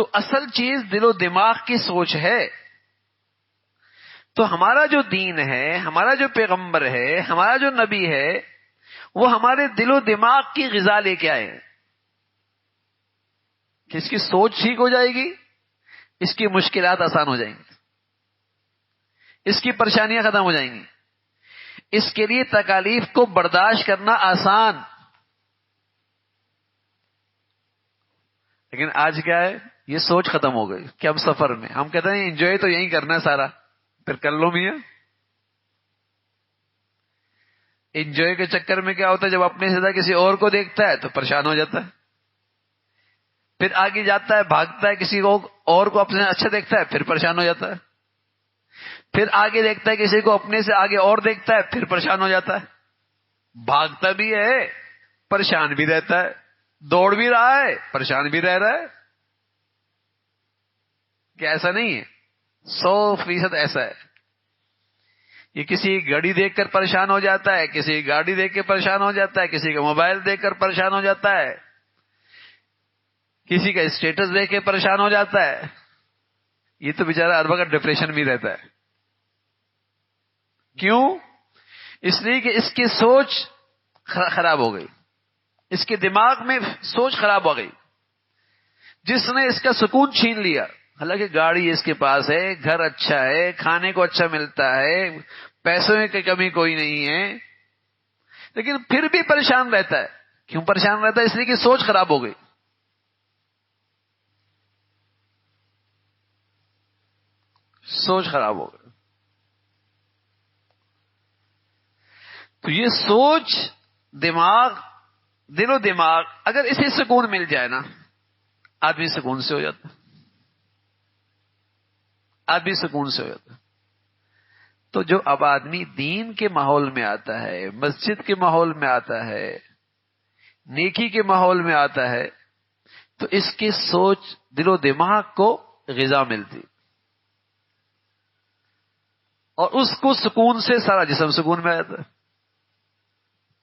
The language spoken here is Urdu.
تو اصل چیز دل و دماغ کی سوچ ہے. تو ہمارا جو دین ہے، ہمارا جو پیغمبر ہے، ہمارا جو نبی ہے، وہ ہمارے دل و دماغ کی غذا لے کے آئے ہیں کہ اس کی سوچ ٹھیک ہو جائے گی، اس کی مشکلات آسان ہو جائیں گی، اس کی پریشانیاں ختم ہو جائیں گی، اس کے لیے تکالیف کو برداشت کرنا آسان. لیکن آج کیا ہے، یہ سوچ ختم ہو گئی کہ ہم سفر میں، ہم کہتے ہیں انجوائے تو یہی کرنا ہے سارا، پھر کر لو میاں. انجوائے کے چکر میں کیا ہوتا ہے، جب اپنے سے زیادہ کسی اور کو دیکھتا ہے تو پریشان ہو جاتا ہے، پھر آگے جاتا ہے، بھاگتا ہے، کسی کو اور کو اپنے سے اچھا دیکھتا ہے، پھر پریشان ہو جاتا ہے، پھر آگے دیکھتا ہے کسی کو اپنے سے آگے اور دیکھتا ہے، پھر پریشان ہو جاتا ہے. بھاگتا بھی ہے، پریشان بھی رہتا ہے، دوڑ بھی رہا ہے، پریشان بھی رہ رہا ہے. کہ ایسا نہیں ہے؟ 100% ایسا ہے. یہ کسی گھڑی دیکھ کر پریشان ہو جاتا ہے، کسی گاڑی دیکھ کے پریشان ہو جاتا ہے، کسی کا موبائل دیکھ کر پریشان ہو جاتا ہے، کسی کا اسٹیٹس دیکھ کے پریشان ہو جاتا ہے. یہ تو بیچارہ ہر وقت ڈپریشن میں رہتا ہے. کیوں؟ اس لیے کہ اس کی سوچ خراب ہو گئی، اس کے دماغ میں سوچ خراب ہو گئی، جس نے اس کا سکون چھین لیا. حالانکہ گاڑی اس کے پاس ہے، گھر اچھا ہے، کھانے کو اچھا ملتا ہے، پیسوں کی کمی کوئی نہیں ہے، لیکن پھر بھی پریشان رہتا ہے. کیوں پریشان رہتا ہے؟ اس لیے کہ سوچ خراب ہو گئی. سوچ خراب ہو گئی. تو یہ سوچ، دماغ، دل و دماغ اگر اسے سکون مل جائے نا، آدمی سکون سے ہو جاتا ہے، آدمی سکون سے ہو جاتا ہے. تو جو اب آدمی دین کے ماحول میں آتا ہے، مسجد کے ماحول میں آتا ہے، نیکی کے ماحول میں آتا ہے، تو اس کی سوچ، دل و دماغ کو غذا ملتی، اور اس کو سکون سے سارا جسم سکون میں آتا ہے.